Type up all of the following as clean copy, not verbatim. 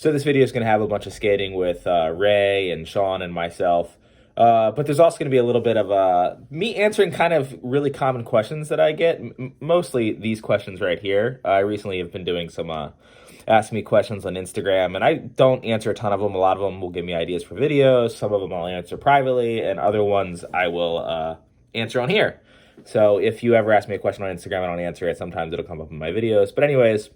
So this video is going to have a bunch of skating with Ray and Sean and myself. But there's also going to be a little bit of me answering kind of really common questions that I get. Mostly these questions right here. I recently have been doing some ask me questions on Instagram, and I don't answer a ton of them. A lot of them will give me ideas for videos. Some of them I'll answer privately, and other ones I will answer on here. So if you ever ask me a question on Instagram, I don't answer it. Sometimes it'll come up in my videos. But anyways,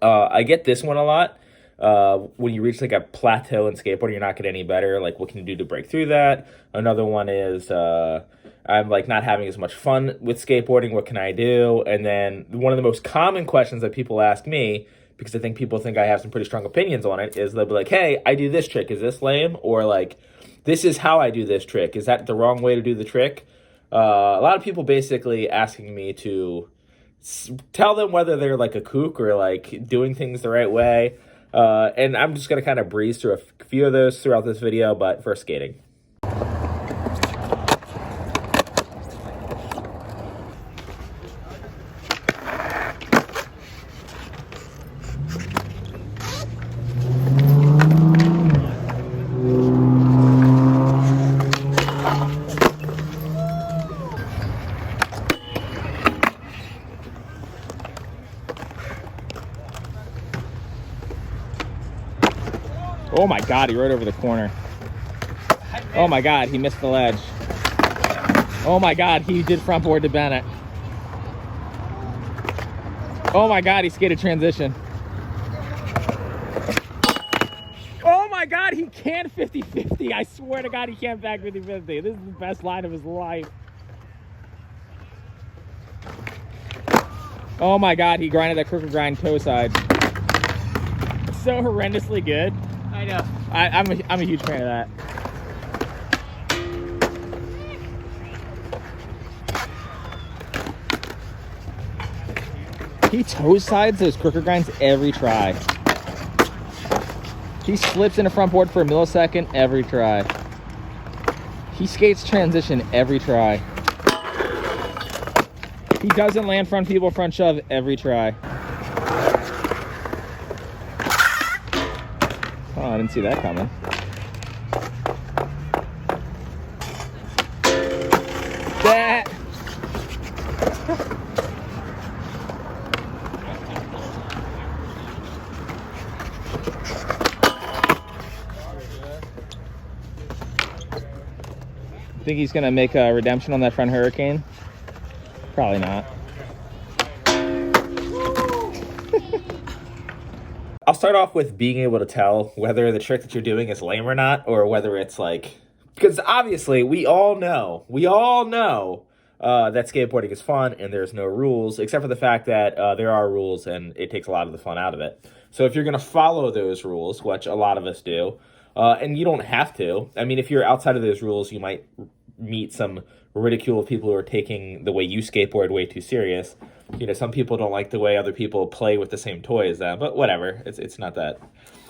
I get this one a lot. When you reach like a plateau in skateboarding, you're not getting any better. Like, what can you do to break through that? Another one is I'm like not having as much fun with skateboarding. What can I do? And then one of the most common questions that people ask me, because I think people think I have some pretty strong opinions on it, is they'll be like, hey, I do this trick. Is this lame? Or like, this is how I do this trick. Is that the wrong way to do the trick? A lot of people basically asking me to tell them whether they're like a kook or like doing things the right way. And I'm just going to kind of breeze through a few of those throughout this video, but first skating. Oh my God, he rode over the corner. Oh my God, he missed the ledge. Oh my God, he did front board to Bennett. Oh my God, he skated transition. Oh my God, he can't 50-50. I swear to God, he can't back 50-50. This is the best line of his life. Oh my God, he grinded that crooked grind toe side. So horrendously good. I know. I'm a huge fan of that. He toe sides those crooked grinds every try. He slips in a front board for a millisecond every try. He skates transition every try. He doesn't land front people front shove every try. Oh, I didn't see that coming. That. Think he's gonna make a redemption on that front hurricane? Probably not. I'll start off with being able to tell whether the trick that you're doing is lame or not, or whether it's like, because obviously we all know that skateboarding is fun and there's no rules, except for the fact that there are rules and it takes a lot of the fun out of it. So if you're going to follow those rules, which a lot of us do, and you don't have to, I mean, if you're outside of those rules, you might meet some ridicule of people who are taking the way you skateboard way too serious. You know, some people don't like the way other people play with the same toy as them, but whatever. It's not that.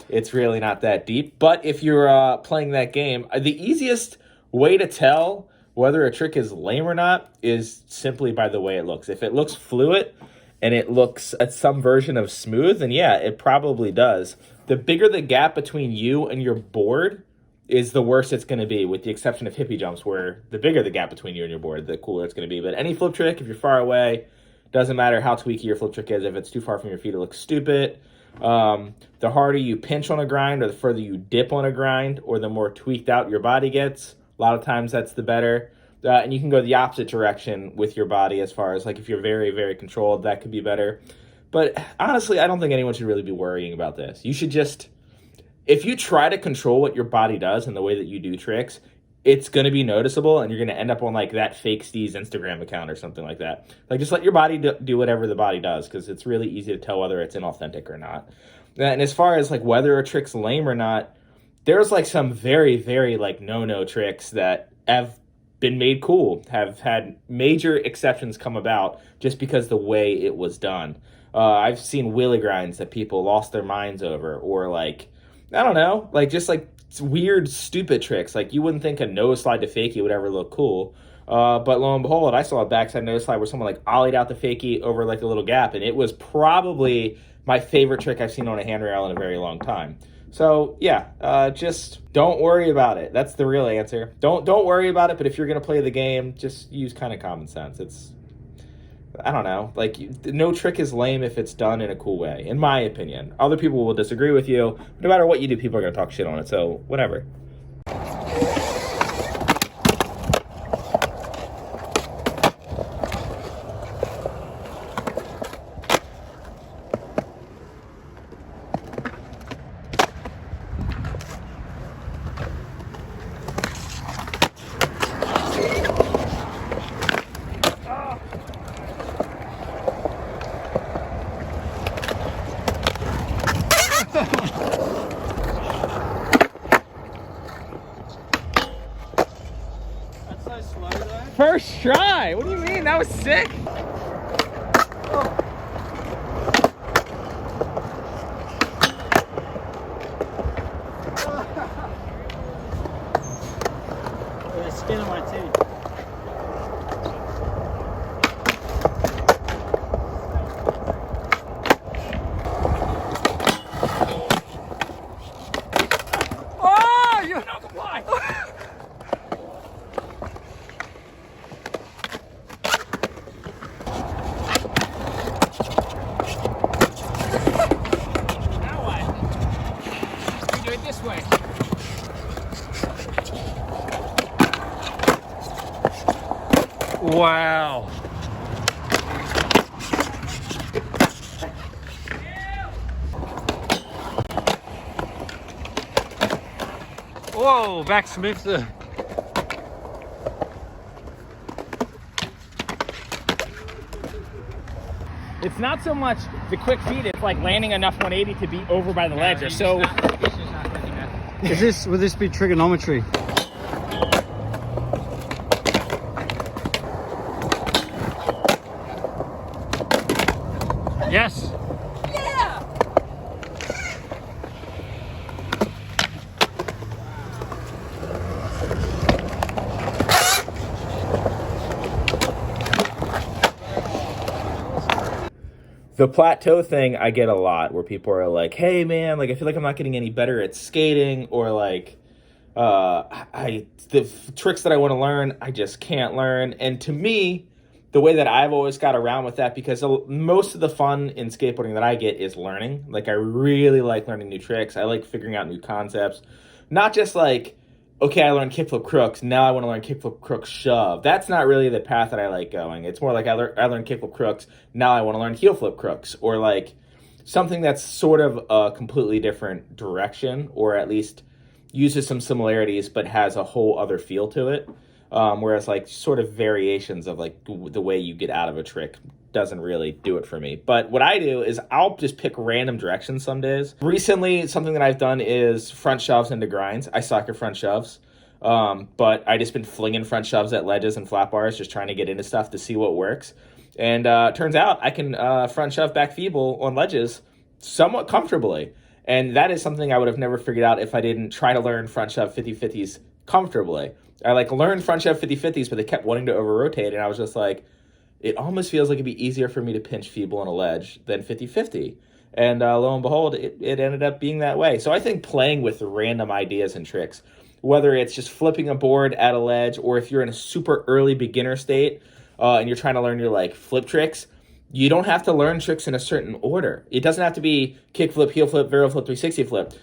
It's really not that deep. But if you're playing that game, the easiest way to tell whether a trick is lame or not is simply by the way it looks. If it looks fluid and it looks at some version of smooth, then yeah, it probably does. The bigger the gap between you and your board is the worse it's going to be, with the exception of hippie jumps, where the bigger the gap between you and your board, the cooler it's going to be. But any flip trick, if you're far away, doesn't matter how tweaky your flip trick is. If it's too far from your feet, it looks stupid. The harder you pinch on a grind, or the further you dip on a grind, or the more tweaked out your body gets, a lot of times that's the better. And you can go the opposite direction with your body, as far as like if you're very, very controlled, that could be better. But honestly, I don't think anyone should really be worrying about this. You should just, if you try to control what your body does and the way that you do tricks, it's going to be noticeable, and you're going to end up on like that fake Steve's Instagram account or something like that. Like, just let your body do whatever the body does, because it's really easy to tell whether it's inauthentic or not. And as far as like whether a trick's lame or not, there's like some very, very like no tricks that have been made cool, have had major exceptions come about just because the way it was done. I've seen wheelie grinds that people lost their minds over, or like, I don't know, like just like weird, stupid tricks. Like, you wouldn't think a nose slide to fakie would ever look cool. But lo and behold, I saw a backside nose slide where someone like ollied out the fakie over like a little gap, and it was probably my favorite trick I've seen on a handrail in a very long time. So yeah, just don't worry about it. That's the real answer. Don't worry about it. But if you're gonna play the game, just use kind of common sense. I don't know. Like, no trick is lame if it's done in a cool way, in my opinion. Other people will disagree with you. No matter what you do, people are gonna talk shit on it. So whatever. That's so slow though. First try. What do you mean? That was sick. The skin on my teeth. Oh, you don't comply. Now what? We do it this way. Wow. Whoa, back smooth to. It's not so much the quick feet, it's like landing enough 180 to be over by the ledge. Or so. Would this be trigonometry? Yes. The plateau thing I get a lot, where people are like, hey man, like I feel like I'm not getting any better at skating, or like the tricks that I want to learn, I just can't learn. And to me, the way that I've always got around with that, because most of the fun in skateboarding that I get is learning. Like, I really like learning new tricks. I like figuring out new concepts. Not just like, okay, I learned kickflip crooks, now I want to learn kickflip crooks shove. That's not really the path that I like going. It's more like I learned kickflip crooks, now I want to learn heel flip crooks. Or like something that's sort of a completely different direction, or at least uses some similarities but has a whole other feel to it. Whereas like sort of variations of like the way you get out of a trick doesn't really do it for me. But what I do is I'll just pick random directions some days. Recently, something that I've done is front shoves into grinds. I suck at front shoves. But I just been flinging front shoves at ledges and flat bars, just trying to get into stuff to see what works. And turns out I can front shove back feeble on ledges somewhat comfortably. And that is something I would have never figured out if I didn't try to learn front shove 50-50s comfortably. I like learned front shove 50-50s, but they kept wanting to over rotate, and I was just like, it almost feels like it'd be easier for me to pinch feeble on a ledge than 50-50. And lo and behold, it ended up being that way. So I think playing with random ideas and tricks, whether it's just flipping a board at a ledge, or if you're in a super early beginner state and you're trying to learn your like flip tricks, you don't have to learn tricks in a certain order. It doesn't have to be kick flip, heel flip, varial flip, 360 flip.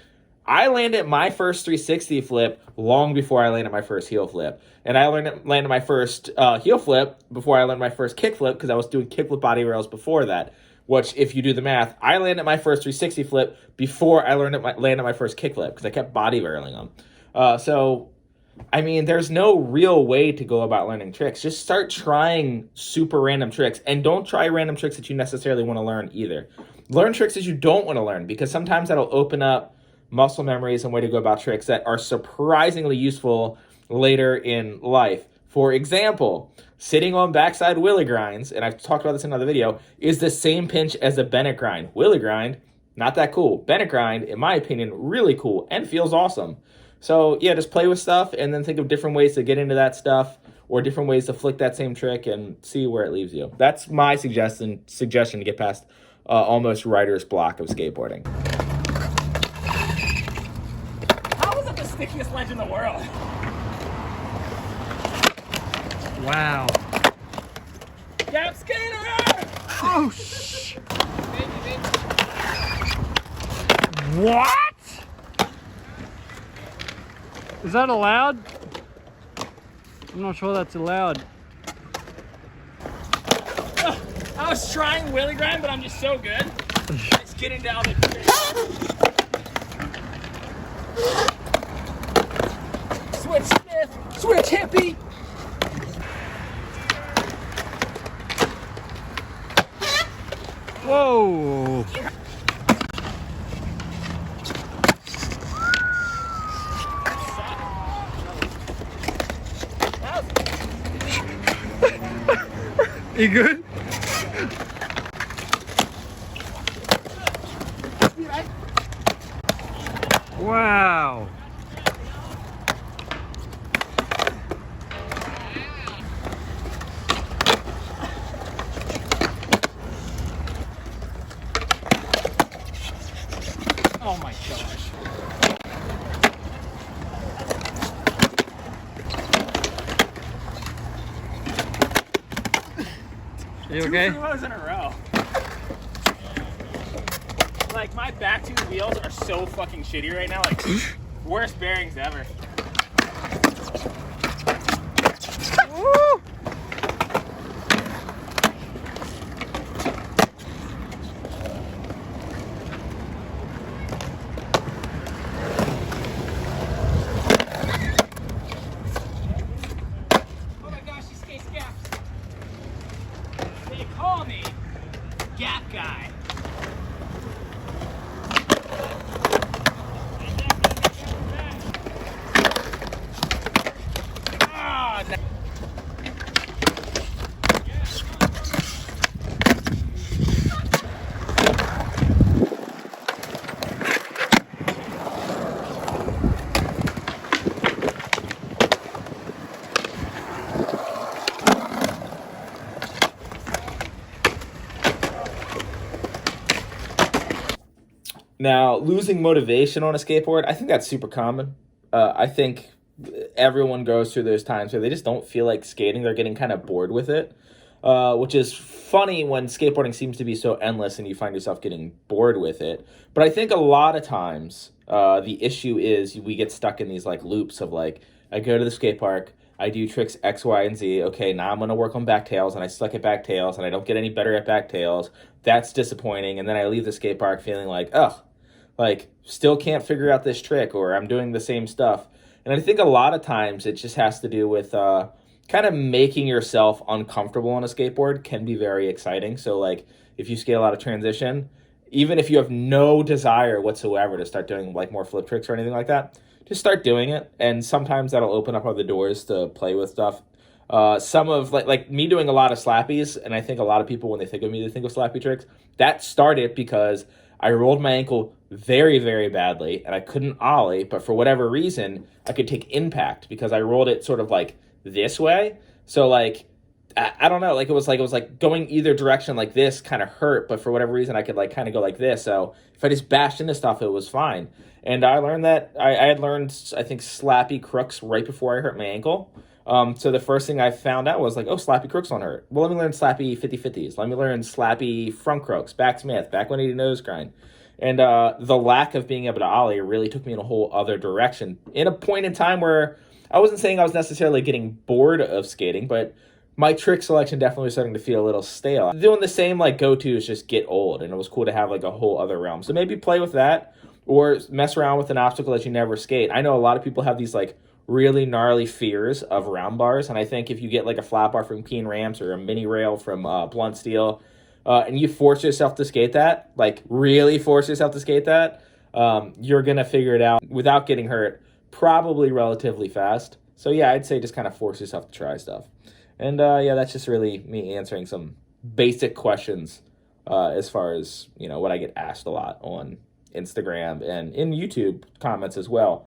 I landed my first 360 flip long before I landed my first heel flip. And I landed my first heel flip before I learned my first kick flip, because I was doing kick flip body rails before that. Which, if you do the math, I landed my first 360 flip before I landed my first kick flip, because I kept body railing them. So, I mean, there's no real way to go about learning tricks. Just start trying super random tricks, and don't try random tricks that you necessarily want to learn either. Learn tricks that you don't want to learn, because sometimes that'll open up muscle memories and way to go about tricks that are surprisingly useful later in life. For example, sitting on backside wheelie grinds, and I've talked about this in another video, is the same pinch as a Bennett grind. Wheelie grind, not that cool. Bennett grind, in my opinion, really cool and feels awesome. So yeah, just play with stuff and then think of different ways to get into that stuff, or different ways to flick that same trick and see where it leaves you. That's my suggestion to get past almost writer's block of skateboarding. How is it the stickiest ledge in the world? Wow. Gap skater! Oh, shh. What? Is that allowed? I'm not sure that's allowed. I was trying wheelie grind, but I'm just so good. It's getting down the switch Smith, switch hippie. Whoa. You good? Wow. Oh my gosh. You okay? 2 rows in a row. Like, my back two wheels are so fucking shitty right now. Like, worst bearings ever. Woo! Oh my gosh, he skates gaps. They call me Gap Guy. Ah, Now, losing motivation on a skateboard, I think that's super common. I think everyone goes through those times where they just don't feel like skating. They're getting kind of bored with it, which is funny when skateboarding seems to be so endless and you find yourself getting bored with it. But I think a lot of times the issue is we get stuck in these like loops of like, I go to the skate park, I do tricks X, Y, and Z. Okay, now I'm going to work on backtails, and I suck at backtails, and I don't get any better at backtails. That's disappointing. And then I leave the skate park feeling like, ugh, like, still can't figure out this trick, or I'm doing the same stuff. And I think a lot of times it just has to do with kind of making yourself uncomfortable on a skateboard can be very exciting. So, like, if you skate a lot of transition, even if you have no desire whatsoever to start doing, like, more flip tricks or anything like that, just start doing it. And sometimes that'll open up other doors to play with stuff. Some of, like me doing a lot of slappies, and I think a lot of people, when they think of me, they think of slappy tricks. That started because I rolled my ankle very, very badly, and I couldn't ollie, but for whatever reason, I could take impact because I rolled it sort of like this way. So like, I don't know, like it was like going either direction like this kind of hurt, but for whatever reason, I could like kind of go like this. So if I just bashed into stuff, it was fine. And I learned that I had learned, I think, slappy crooks right before I hurt my ankle. So the first thing I found out was like, oh, slappy crooks don't hurt. Well, let me learn slappy 50-50s. Let me learn slappy front crooks, back Smith, back 180 nose grind. And the lack of being able to ollie really took me in a whole other direction. In a point in time where I wasn't saying I was necessarily getting bored of skating, but my trick selection definitely was starting to feel a little stale. Doing the same like go-tos just get old, and it was cool to have like a whole other realm. So maybe play with that or mess around with an obstacle that you never skate. I know a lot of people have these like really gnarly fears of round bars, and I think if you get like a flat bar from Keen Ramps or a mini rail from Blunt Steel, and you force yourself to skate that, like really force yourself to skate that, you're going to figure it out without getting hurt probably relatively fast. So yeah, I'd say just kind of force yourself to try stuff. And yeah, that's just really me answering some basic questions as far as, you know, what I get asked a lot on Instagram and in YouTube comments as well.